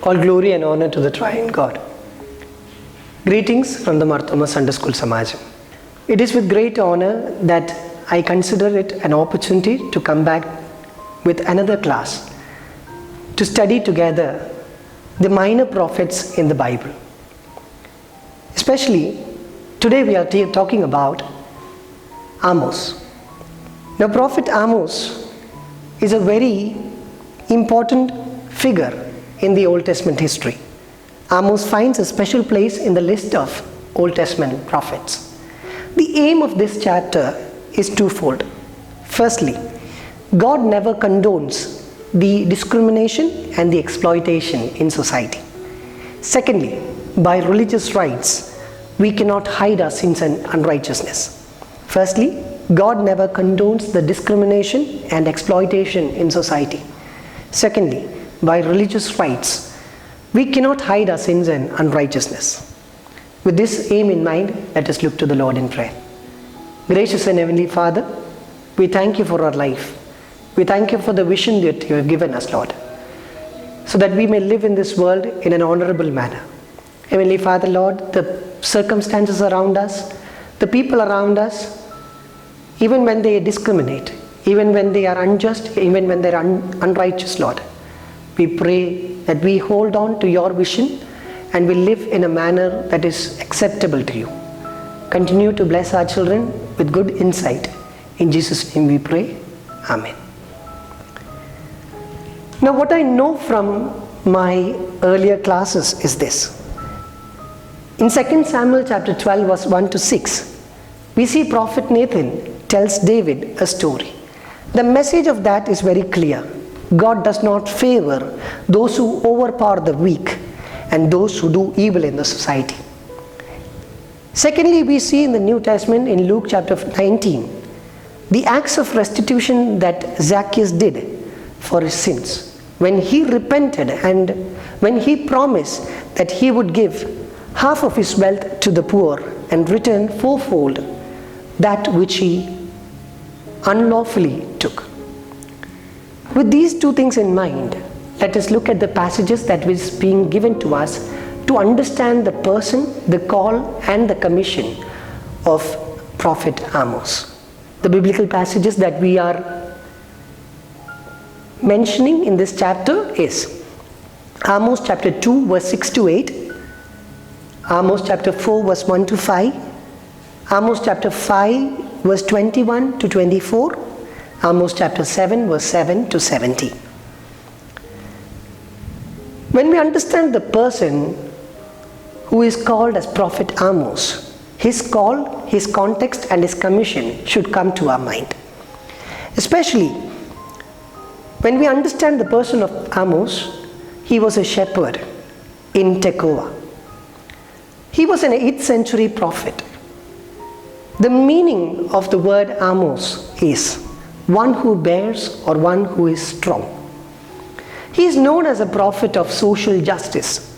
All glory and honor to the Triune God. Greetings from the Marthoma Sunday School Samajam. It is with great honor that I consider it an opportunity to come back with another class to study together the minor prophets in the Bible. Especially today we are talking about Amos. Now, Prophet Amos is a very important figure in the Old Testament history. Amos finds a special place in the list of Old Testament prophets. The aim of this chapter is twofold. Firstly, God never condones the discrimination and the exploitation in society. Secondly, by religious rites, we cannot hide our sins and unrighteousness. Firstly, God never condones the discrimination and exploitation in society. Secondly, by religious rites, we cannot hide our sins and unrighteousness. With this aim in mind, let us look to the Lord in prayer. Gracious and Heavenly Father, we thank you for our life. We thank you for the vision that you have given us, Lord, so that we may live in this world in an honorable manner. Heavenly Father, Lord, the circumstances around us, the people around us, even when they discriminate, even when they are unjust, even when they are unrighteous, Lord, we pray that we hold on to your vision and we live in a manner that is acceptable to you. Continue to bless our children with good insight. In Jesus' name we pray. Amen. Now, what I know from my earlier classes is this. In 2 Samuel chapter 12 verse 1 to 6, we see Prophet Nathan tells David a story. The message of that is very clear. God does not favor those who overpower the weak and those who do evil in the society. Secondly, we see in the New Testament in Luke chapter 19, the acts of restitution that Zacchaeus did for his sins. When he repented and when he promised that he would give half of his wealth to the poor and return fourfold that which he unlawfully took. With these two things in mind, let us look at the passages that is being given to us to understand the person, the call and the commission of Prophet Amos. The biblical passages that we are mentioning in this chapter is Amos chapter 2 verse 6 to 8, Amos chapter 4 verse 1 to 5, Amos chapter 5 verse 21 to 24, Amos chapter 7 verse 7 to 17. When we understand the person who is called as Prophet Amos, his call, his context and his commission should come to our mind. Especially when we understand the person of Amos, he was a shepherd in Tekoa. He was an 8th century prophet. The meaning of the word Amos is one who bears or one who is strong. He is known as a prophet of social justice.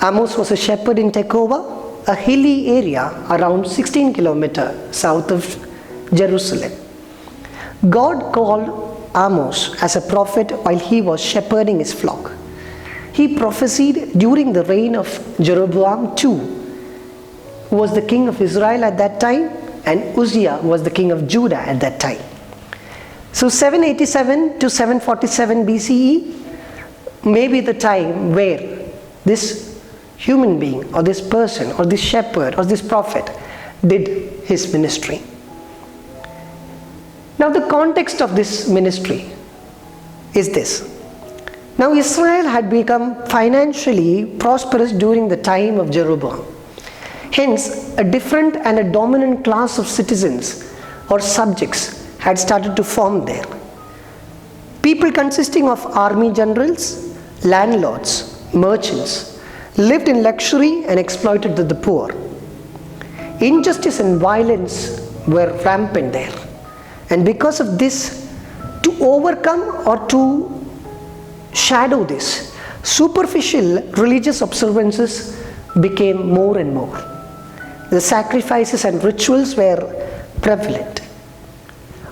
Amos was a shepherd in Tekoa, a hilly area around 16 kilometers south of Jerusalem. God called Amos as a prophet while he was shepherding his flock. He prophesied during the reign of Jeroboam II, who was the king of Israel at that time, and Uzziah was the king of Judah at that time. So 787 to 747 BCE may be the time where this human being or this person or this shepherd or this prophet did his ministry. Now the context of this ministry is this. Now Israel had become financially prosperous during the time of Jeroboam. Hence, a different and a dominant class of citizens or subjects had started to form there. People consisting of army generals, landlords, merchants, lived in luxury and exploited the poor. Injustice and violence were rampant there. And because of this, to overcome or to shadow this, superficial religious observances became more and more. The sacrifices and rituals were prevalent.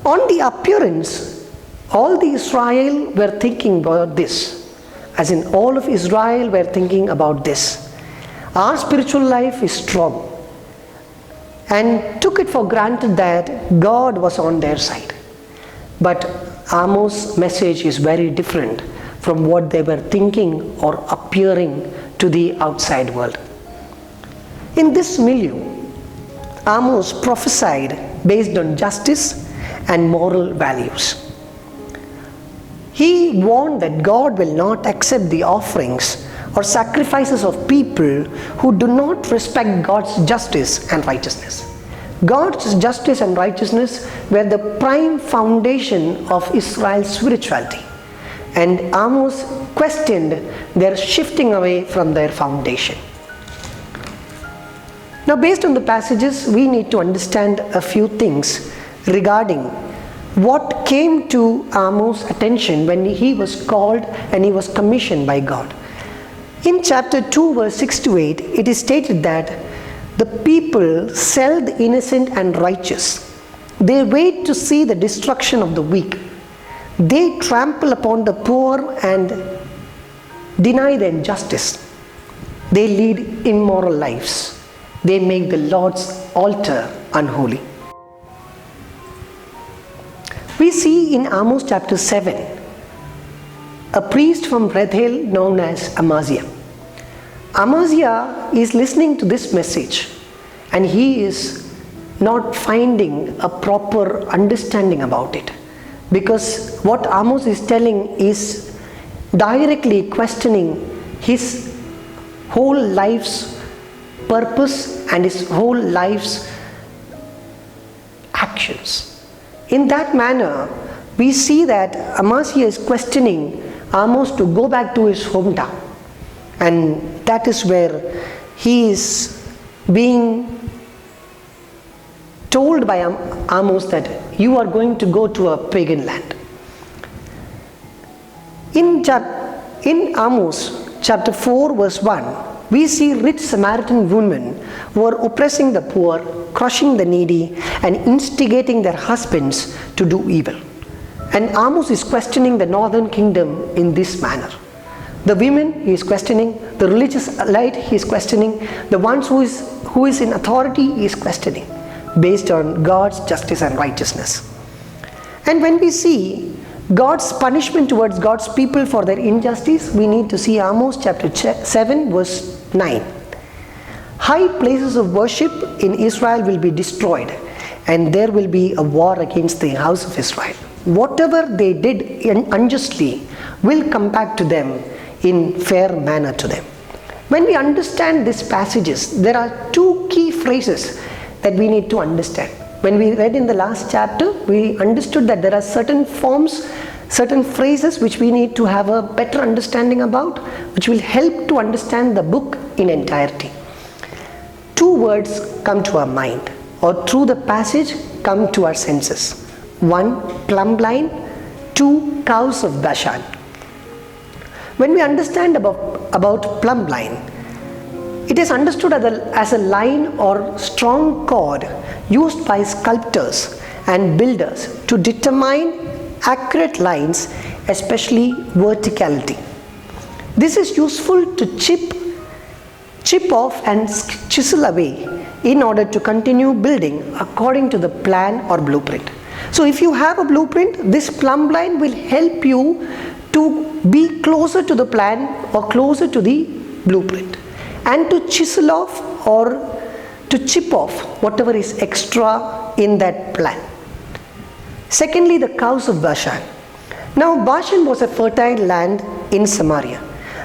On the appearance, all the Israel were thinking about this. as in all of Israel, were thinking about this. Our spiritual life is strong, and took it for granted that God was on their side. But Amos' message is very different from what they were thinking or appearing to the outside world. In this milieu, Amos prophesied based on justice and moral values. He warned that God will not accept the offerings or sacrifices of people who do not respect God's justice and righteousness. God's justice and righteousness were the prime foundation of Israel's spirituality, and Amos questioned their shifting away from their foundation. Now, based on the passages, we need to understand a few things regarding what came to Amos' attention when he was called and he was commissioned by God. In chapter 2, verse 6 to 8, it is stated that the people sell the innocent and righteous. They wait to see the destruction of the weak. They trample upon the poor and deny the injustice. They lead immoral lives. They make the Lord's altar unholy. We see in Amos chapter 7 a priest from Bethel known as Amaziah. Amaziah is listening to this message, and he is not finding a proper understanding about it, because what Amos is telling is directly questioning his whole life's purpose and his whole life's actions. In that manner, we see that Amaziah is questioning Amos to go back to his hometown, and that is where he is being told by Amos that you are going to go to a pagan land. In Amos chapter 4 verse 1, we see rich Samaritan women who are oppressing the poor, crushing the needy, and instigating their husbands to do evil. And Amos is questioning the northern kingdom in this manner. The women he is questioning, the religious elite he is questioning, the ones who is in authority he is questioning, based on God's justice and righteousness. And when we see God's punishment towards God's people for their injustice, we need to see Amos chapter 7 verse 9. High places of worship in Israel will be destroyed, and there will be a war against the house of Israel. Whatever they did unjustly will come back to them in fair manner to them. When we understand these passages, there are two key phrases that we need to understand. When we read in the last chapter, we understood that there are certain forms, certain phrases which we need to have a better understanding about, which will help to understand the book in entirety. Two words come to our mind, or through the passage come to our senses. One, plumb line. Two, cows of Bashan. When we understand about plumb line, it is understood as a line or strong cord used by sculptors and builders to determine accurate lines, especially verticality. This is useful to chip off and chisel away in order to continue building according to the plan or blueprint. So if you have a blueprint, this plumb line will help you to be closer to the plan or closer to the blueprint, and to chisel off or to chip off whatever is extra in that plan. Secondly, the cows of Bashan. Now, Bashan was a fertile land in Samaria.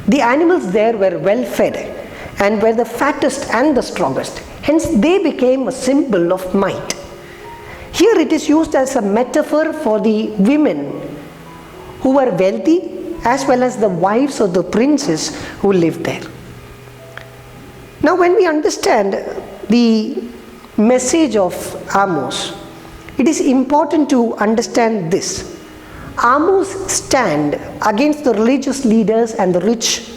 The animals there were well fed and were the fattest and the strongest. Hence, they became a symbol of might. Here it is used as a metaphor for the women who were wealthy, as well as the wives of the princes who lived there. Now, when we understand the message of Amos, it is important to understand this. Amos' stand against the religious leaders and the rich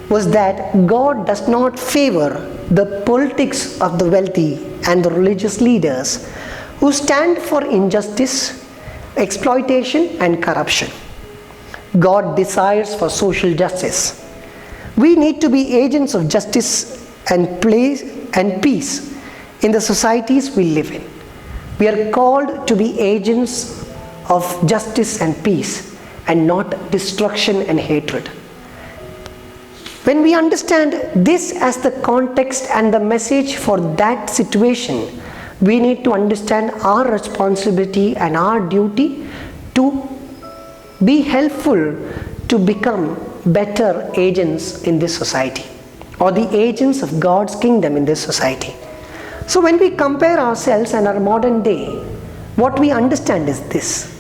was that God does not favor the politics of the wealthy and the religious leaders who stand for injustice, exploitation, and corruption. God desires for social justice. We need to be agents of justice and peace in the societies we live in. We are called to be agents of justice and peace and not destruction and hatred. When we understand this as the context and the message for that situation, we need to understand our responsibility and our duty to be helpful to become better agents in this society, or the agents of God's kingdom in this society. So when we compare ourselves and our modern day, what we understand is this.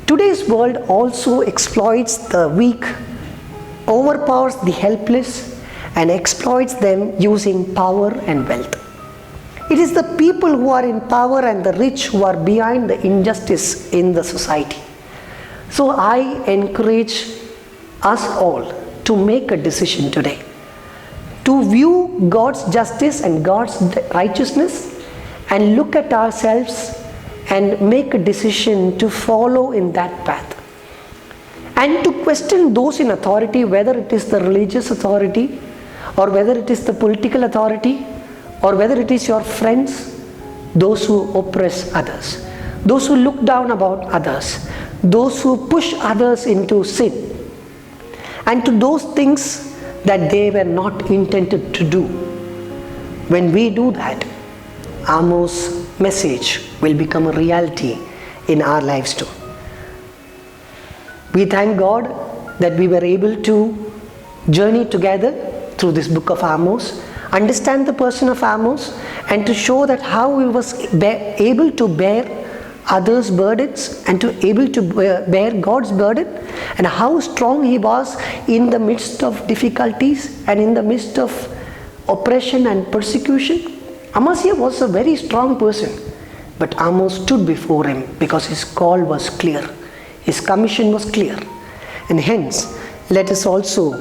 Today's world also exploits the weak, overpowers the helpless, and exploits them using power and wealth. It is the people who are in power and the rich who are behind the injustice in the society. So I encourage us all to make a decision today to view God's justice and God's righteousness and look at ourselves and make a decision to follow in that path, and to question those in authority, whether it is the religious authority or whether it is the political authority or whether it is your friends, those who oppress others, those who look down about others, those who push others into sin and to those things that they were not intended to do. When we do that, Amos' message will become a reality in our lives too. We thank God that we were able to journey together through this book of Amos, understand the person of Amos, and to show that how he was able to bear others' burdens and to able to bear God's burden, and how strong he was in the midst of difficulties and in the midst of oppression and persecution. Amaziah was a very strong person, but Amos stood before him because his call was clear, his commission was clear, and hence let us also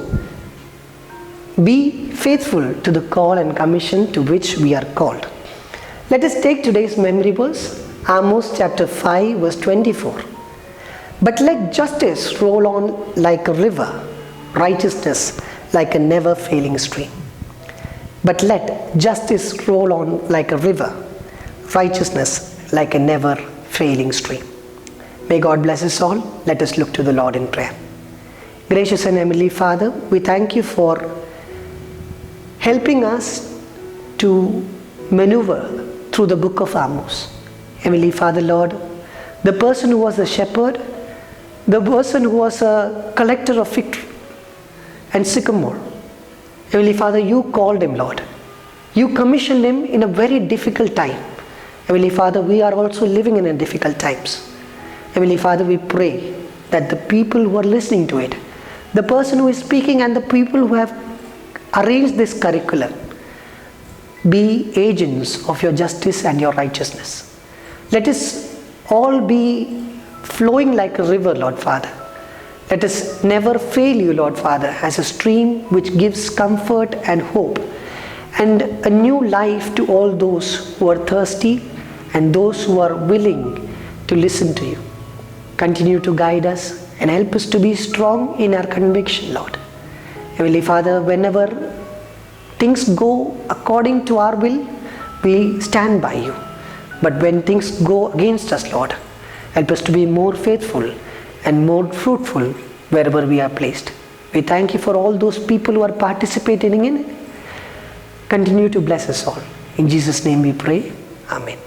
be faithful to the call and commission to which we are called. Let us take today's memory verse, Amos chapter 5 verse 24. But let justice roll on like a river, righteousness like a never failing stream. But let justice roll on like a river, righteousness like a never failing stream. May God bless us all. Let us look to the Lord in prayer. Gracious and Heavenly Father, we thank you for helping us to maneuver through the book of Amos. Heavenly Father, Lord, the person who was a shepherd, the person who was a collector of fig and sycamore, Heavenly Father, you called him, Lord. You commissioned him in a very difficult time. Heavenly Father, we are also living in difficult times. Heavenly Father, we pray that the people who are listening to it, the person who is speaking and the people who have arranged this curriculum, be agents of your justice and your righteousness. Let us all be flowing like a river, Lord Father. Let us never fail you, Lord Father, as a stream which gives comfort and hope and a new life to all those who are thirsty and those who are willing to listen to you. Continue to guide us and help us to be strong in our conviction, Lord. Heavenly Father, whenever things go according to our will, we stand by you. But when things go against us, Lord, help us to be more faithful and more fruitful wherever we are placed. We thank you for all those people who are participating in it. Continue to bless us all. In Jesus' name we pray. Amen.